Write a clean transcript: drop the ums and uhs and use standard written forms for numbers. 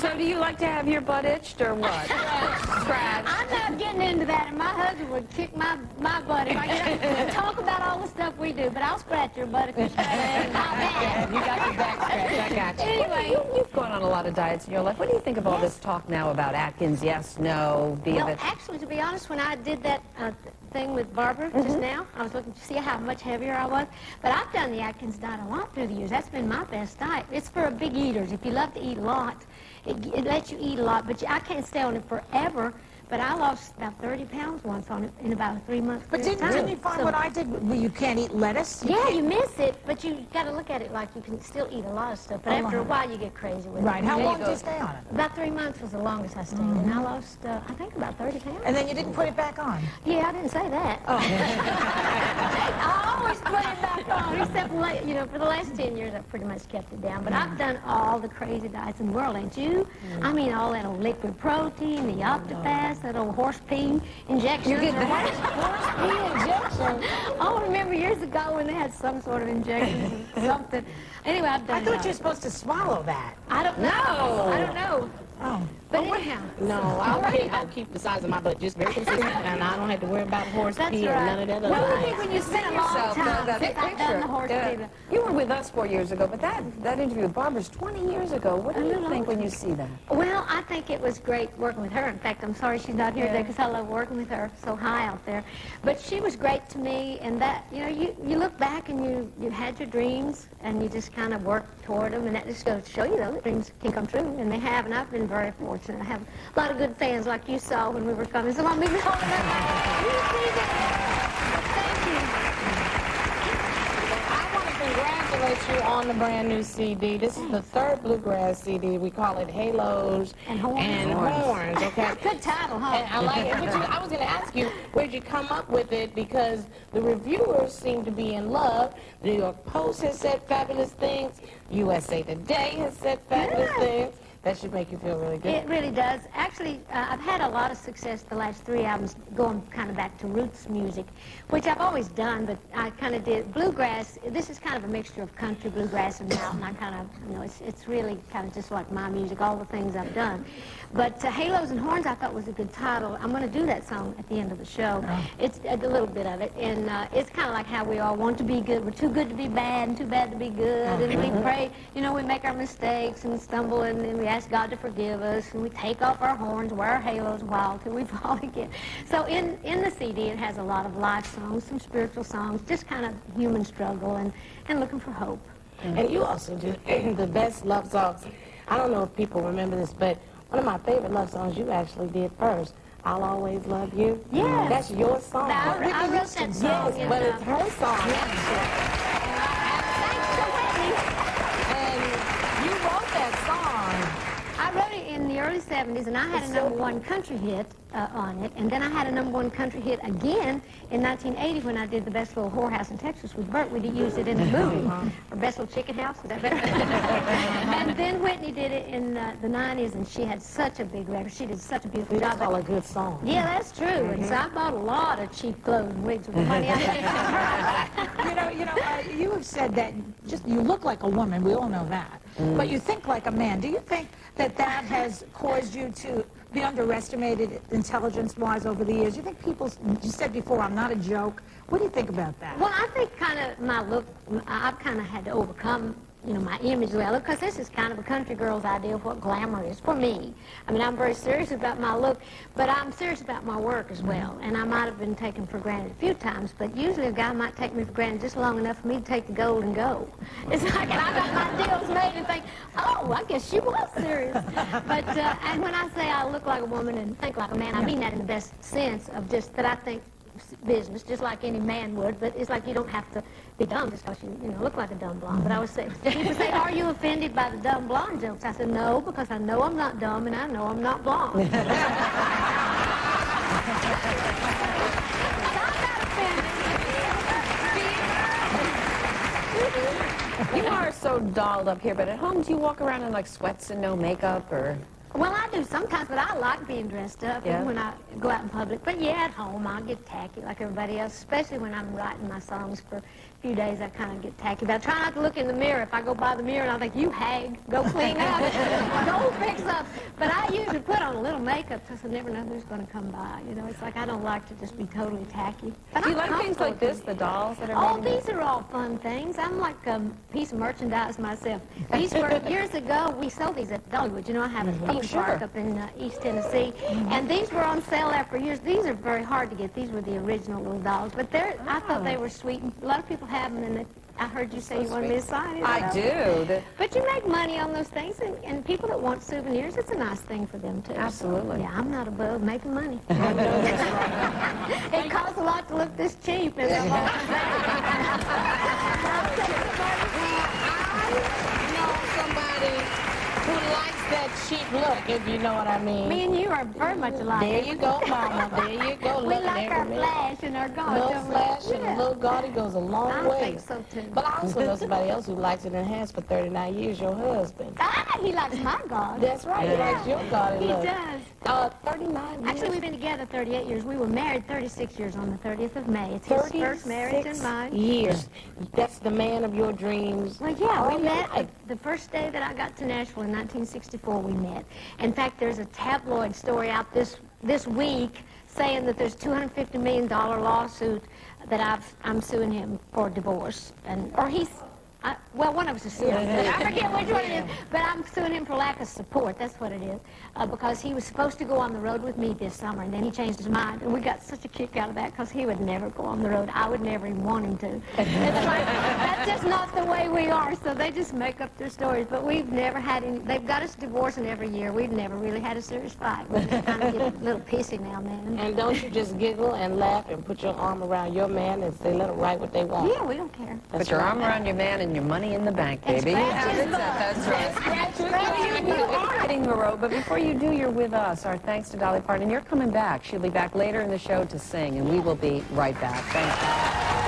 So do you like to have your butt itched or what? Scratch. I'm not getting into that, and my husband would kick my butt if I get talk about all the stuff we do, but I'll scratch your butt if you scratch it. Not bad. You got your back scratched, I got you. Anyway. You've gone on a lot of diets in your life. What do you think of all this talk now about Atkins, yes, no, be Well, of it? actually, to be honest, when I did that thing with Barbara just now, I was looking to see how much heavier I was. But I've done the Atkins diet a lot through the years. That's been my best diet. It's for big eaters. If you love to eat a lot, it lets you eat a lot. But I can't stay on it forever. But I lost about 30 pounds once on it in about a 3-month period of time. But didn't you find what I did? Well, you can't eat lettuce? You miss it, but you got to look at it like you can still eat a lot of stuff. But after a while, you get crazy with it. Right. How long did you stay on it? About 3 months was the longest I stayed, and I lost, I think, about 30 pounds. And then you didn't put it back on? Yeah, I didn't say that. Oh. I always put it back on, except, for the last 10 years, I've pretty much kept it down. But I've done all the crazy diets in the world, ain't you? I mean, all that old liquid protein, the Octafast, that old horse pea injection. You get that? Horse pea injection. Oh, remember years ago when they had some sort of injection or something. Anyway, I've done I thought you were supposed to swallow that. I don't know. I don't know. Oh. But anyhow. No, I'll keep the size of my butt just very consistent, and I don't have to worry about horse pee or none of that other What do you stuff. think when you spend a long time since I've done the horse pee? You were with us 4 years ago, but that interview with Barbara's 20 years ago. What do you think when you see that? Well, I think it was great working with her. In fact, I'm sorry she's not here today because I love working with her so high out there. But she was great to me, and that, you look back and you had your dreams, and you just kind of worked toward them, and that just goes to show you those dreams can come true, and they have, and I've been very fortunate. I have a lot of good fans like you saw when we were coming. Some of them even holding their hands. You see that? I want to congratulate you on the brand new CD. This is the 3rd Bluegrass CD. We call it Halos and Horns. Okay. Good title, huh? And I like it. But I was going to ask you, where'd you come up with it? Because the reviewers seem to be in love. The New York Post has said fabulous things. USA Today has said fabulous things. That should make you feel really good. It really does. Actually, I've had a lot of success the last 3 albums going kind of back to roots music, which I've always done, but I kind of did bluegrass. This is kind of a mixture of country, bluegrass, and mountain. I kind of, it's really kind of just like my music, all the things I've done. But Halos and Horns I thought was a good title. I'm going to do that song at the end of the show. It's a little bit of it, and it's kind of like how we all want to be good. We're too good to be bad and too bad to be good, and we pray, we make our mistakes and stumble, and then we ask God to forgive us, and we take off our horns, wear our halos wild till we fall again. So in the CD, it has a lot of life songs, some spiritual songs, just kind of human struggle and looking for hope. And you also do the best love songs. I don't know if people remember this, but one of my favorite love songs you actually did first, I'll Always Love You. Yeah. That's your song. Now, I wrote that song. Yes, but it's her song. Thanks to Whitney. And you wrote that song. I wrote it in the early 70s, and I had a #1 country hit on it, and then I had a #1 country hit again in 1980 when I did the Best Little Whorehouse in Texas with Burt. We used it in the movie, or Best Little Chicken House, is that better? And then Whitney did it in the 90s, and she had such a big record. She did such a beautiful job. That's all a good song. Yeah, that's true. And so I bought a lot of cheap clothes and wigs with the money I had from her. You have said that you look like a woman. We all know that. But you think like a man. Do you think that has caused you to be underestimated intelligence-wise over the years? You think you said before, I'm not a joke. What do you think about that? Well, I think kind of my look, I've kind of had to overcome, my image the way I look, because this is kind of a country girl's idea of what glamour is for me. I mean, I'm very serious about my look, but I'm serious about my work as well. And I might have been taken for granted a few times, but usually a guy might take me for granted just long enough for me to take the gold and go. It's like, and I got my deals made and think, oh, I guess she was serious. But, and when I say I look like a woman and think like a man, I mean that in the best sense of just that I think business, just like any man would, but it's like you don't have to be dumb just because you look like a dumb blonde. But I would say, people say, are you offended by the dumb blonde jokes? I said, no, because I know I'm not dumb and I know I'm not blonde. I'm not offended. You are so dolled up here, but at home, do you walk around in like sweats and no makeup, or? Well, I do sometimes, but I like being dressed up Yeah. when I go out in public. But yeah, at home, I'll get tacky like everybody else, especially when I'm writing my songs for a few days. I kind of get tacky. But I try not to look in the mirror. If I go by the mirror and I think, you hag, go clean up, go fix up. But I usually put on a little makeup because I never know who's going to come by. You know, it's like I don't like to just be totally tacky. But Do you I'm like things like comfortable this, the dolls that are Oh, made? these are all fun things. I'm like a piece of merchandise myself. These were, years ago, we sold these at Dollywood. You know, I have a theme park up in East Tennessee. And these were on sale there for years. These are very hard to get. These were the original little dolls. But I thought they were sweet. And a lot of people have them, and I heard you say you wanted me to sign it. I do. But you make money on those things, and people that want souvenirs, it's a nice thing for them, too. Absolutely. Yeah, I'm not above making money. It costs a lot to look this cheap. And I'm all Somebody who likes that cheap look, if you know what I mean. Me and you are very much alike. There you go, Mama. There you go. We like our flash and our gaudy. Little flash and a little gaudy goes a long I way. think so, too. But I also know somebody else who likes it enhanced for 39 years, your husband. Ah, he likes my gaudy. That's right, he likes your gaudy He look. does. 39 years. Actually, we've been together 38 years. We were married 36 years on the 30th of May. It's his first marriage and 36 mine. years. That's the man of your dreams. Well, yeah, all we your met life. the first day that I got to Nashville in 1964. We met. In fact, there's a tabloid story out this week saying that there's $250 million lawsuit that I'm suing him for divorce, well, one of us is suing him. I forget which one it is, but I'm suing him for lack of support. That's what it is, because he was supposed to go on the road with me this summer, and then he changed his mind, and we got such a kick out of that because he would never go on the road. I would never even want him to. It's like, that's just not the way we are, so they just make up their stories. But we've never had any. They've got us divorcing every year. We've never really had a serious fight. We just kind of get a little pissy now and then. And don't you just giggle and laugh and put your arm around your man and say, let him write what they want. Yeah, we don't care. Put your arm around your man and your money in the bank, And baby. scratch his butt. That's right. You are hitting the road, but before you do, you're with us. Our thanks to Dolly Parton. You're coming back. She'll be back later in the show to sing, and we will be right back. Thank you.